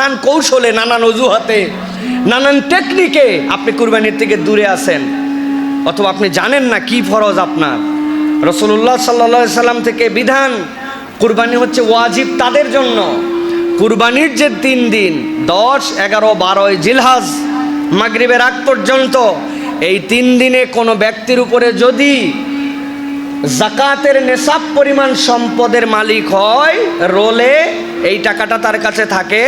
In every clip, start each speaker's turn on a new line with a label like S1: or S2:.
S1: নানান কৌশলে, নানান অজুহাতে, নানান টেকনিকে আপনি কুরবানির থেকে দূরে আছেন, অথবা আপনি জানেন না কি ফরজ আপনার। রাসূলুল্লাহ সাল্লাল্লাহু আলাইহি সাল্লাম থেকে বিধান, কুরবানি হচ্ছে ওয়াজিব তাদের জন্য। কুরবানির যে 3 দিন 10, 11, 12 জিলহজ মাগরিবের আগ পর্যন্ত, এই 3 দিনে কোনো ব্যক্তির উপরে যদি যাকাতের নেশাব পরিমাণ সম্পদের মালিক হয়, রোলে এই টাকাটা তার কাছে থাকে,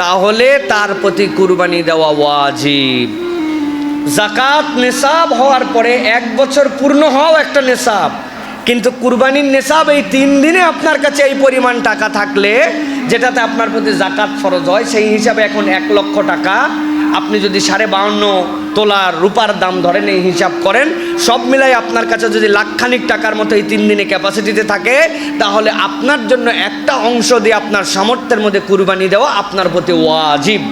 S1: তাহলে তার প্রতি কুরবানি দেওয়া ওয়াজিব। যাকাত নেশাব হওয়ার পরে 1 বছর পূর্ণ হওয়াও একটা নেশাব, কিন্তু কুরবানির নেশাব এই 3 দিনে আপনার কাছে এই পরিমাণ টাকা থাকলে, যেটাতে আপনার প্রতি যাকাত ফরজ হয়, সেই হিসাবে এখন 1 লক্ষ টাকা আপনি যদি 52.5 তোলার রূপার দাম ধরেন, এই হিসাব করেন, সব মিলাই আপনার কাছে যদি লাখখানিক টাকার মতো এই 3 দিনে ক্যাপাসিটিতে থাকে, তাহলে আপনার জন্য একটা অংশ দিয়ে আপনার সামর্থ্যের মধ্যে কুরবানি দেওয়া আপনার প্রতি ওয়াজিব।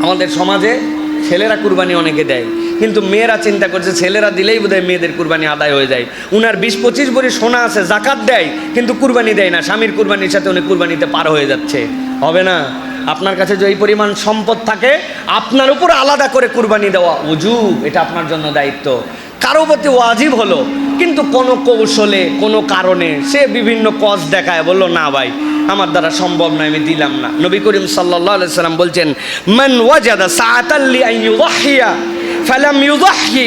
S1: আমাদের সমাজে ছেলেরা কুরবানি অনেকে দেয়, কিন্তু মেয়েরা চিন্তা করছে ছেলেরা দিলেই বোধহয় মেয়েদের কুরবানি আদায় হয়ে যায়। উনার 20-25 ভরি সোনা আছে, যাকাত দেয়, কিন্তু কুরবানি দেয় না। স্বামীর কুরবানির সাথে উনি কুরবানিতে পার হয়ে যাচ্ছে। হবে না? আপনার কাছে যে এই পরিমাণ সম্পদ থাকে, আপনার উপর আলাদা করে কুরবানি দেওয়া ওয়াজিব, এটা আপনার জন্য দায়িত্ব। কারো প্রতি ওয়াজিব হলো, কিন্তু কোনো কৌশলে, কোনো কারণে সে বিভিন্ন কজ দেখায়, বললো না ভাই আমার দ্বারা সম্ভব নয়, আমি দিলাম না। নবী করিম সাল্লাল্লাহু আলাইহি সাল্লাম বলছেন, মান ওয়াজাদা সাআতান লিআন ইউযহিয়া ফালাম ইউযহি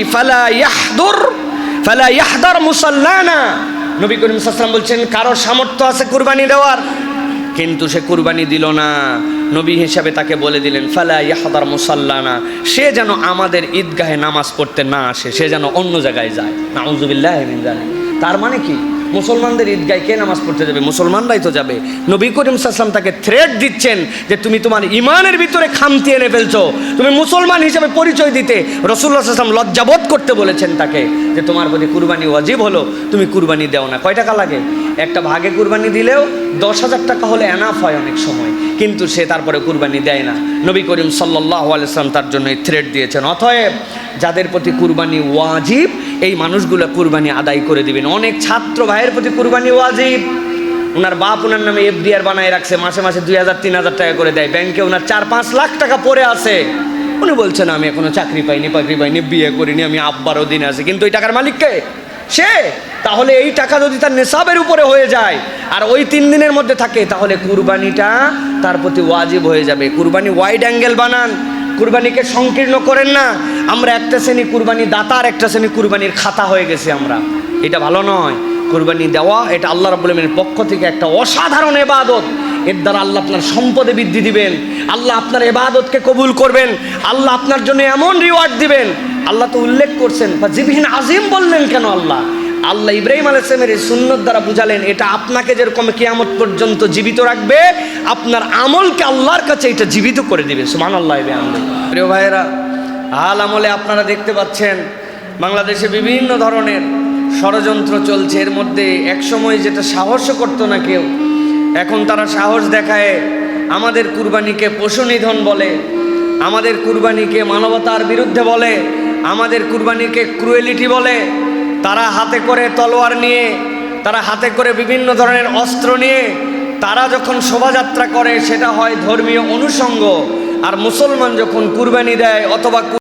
S1: ফালা ইয়াহদার মুসাল্লানা। নবী করিম সাল্লাল্লাহু আলাইহি সাল্লাম বলছেন, কারো সামর্থ্য আছে কুরবানি দেওয়ার, কিন্তু সে কুরবানি দিল না, নবী হিসাবে তাকে বলে দিলেন ফালা ইয়াহদার মুসাল্লানা, সে যেন আমাদের ঈদগাহে নামাজ পড়তে না আসে, সে যেন অন্য জায়গায় যায়। নাউযুবিল্লাহি মিন যালিক। তার মানে কি? মুসলমানদের ঈদগাহে কে নামাজ পড়তে যাবে? মুসলমানরাই তো যাবে। নবী করিম সাল্লাল্লাহু আলাইহি ওয়াসাল্লাম তাকে থ্রেট দিচ্ছেন যে তুমি তোমার ঈমানের ভিতরে খামতি এনে ফেলছো, তুমি মুসলমান হিসেবে পরিচয় দিতে রাসূলুল্লাহ সাল্লাল্লাহু আলাইহি ওয়াসাল্লাম লজ্জাবোধ করতে বলেছেন তাকে, যে তোমার প্রতি কুরবানি ওয়াজিব হলো, তুমি কুরবানি দাও না। কয় টাকা লাগে? একটা ভাগে কুরবানি দিলেও 10,000 টাকা হলে এনাফ হয় অনেক সময়, কিন্তু সে তারপরে কুরবানি দেয় না। নবী করিম সাল্লাল্লাহু আলাইহি ওয়াসাল্লাম তার জন্য এই থ্রেট দিয়েছেন। অতএব যাদের প্রতি কুরবানি ওয়াজিব, এই মানুষগুলো কুরবানি আদায় করে দিবেন। অনেক ছাত্র ভাইয়ের প্রতি কুরবানি ওয়াজিব, ওনার বাপ ওনার নামে এফডিআর বানায় রাখছে, মাসে মাসে 2,000-3,000 টাকা করে দেয়, ব্যাংকে ওনার 4-5 লাখ টাকা পড়ে আছে। উনি বলছেন আমি এখনো চাকরি পাইনি, বিয়ে করিনি, আমি আব্বারও দিন আছে, কিন্তু ওই টাকার মালিক কে? সে। তাহলে এই টাকা যদি তার নেশাবের উপরে হয়ে যায় আর ওই 3 দিনের মধ্যে থাকে, তাহলে কুরবানিটা তার প্রতি ওয়াজিব হয়ে যাবে। কুরবানি ওয়াইড অ্যাঙ্গেল বানান, কুরবানিকে সংকীর্ণ করেন না। আমরা একটা শ্রেণী কুরবানি দাতা আর একটা শ্রেণী কুরবানির খাতা হয়ে গেছি আমরা। এটা ভালো নয়। কুরবানি দেওয়া এটা আল্লাহ রাব্বুল আলামিনের পক্ষ থেকে একটা অসাধারণ ইবাদত। এর দ্বারা আল্লাহ আপনার সম্পদে বৃদ্ধি দিবেন, আল্লাহ আপনার ইবাদতকে কবুল করবেন, আল্লাহ আপনার জন্য এমন রিওয়ার্ড দিবেন। আল্লাহ তো উল্লেখ করছেন, জিবহিন আজিম বললেন কেন? আল্লাহ ইব্রাহিম আলাইহিস সালামের এই সুন্নত দ্বারা বুঝালেন, এটা আপনাকে যেরকম কিয়ামত পর্যন্ত জীবিত রাখবে, আপনার আমলকে আল্লাহর কাছে এটা জীবিত করে দিবে। সুবহানাল্লাহ। প্রিয় ভাইয়েরা, হাল আমলে আপনারা দেখতে পাচ্ছেন বাংলাদেশে বিভিন্ন ধরনের ষড়যন্ত্র চলছে। এর মধ্যে একসময় যেটা সাহসও করতো না কেউ, এখন তারা সাহস দেখায় আমাদের কুরবানিকে পশু নিধন বলে, আমাদের কুরবানিকে মানবতার বিরুদ্ধে বলে, আমাদের কুরবানিকে ক্রুয়েলিটি বলে। তারা হাতে করে তলোয়ার নিয়ে, তারা হাতে করে বিভিন্ন ধরনের অস্ত্র নিয়ে তারা যখন শোভাযাত্রা করে, সেটা হয় ধর্মীয় অনুষঙ্গ। আর মুসলমান যখন কুরবানি দেয় অথবা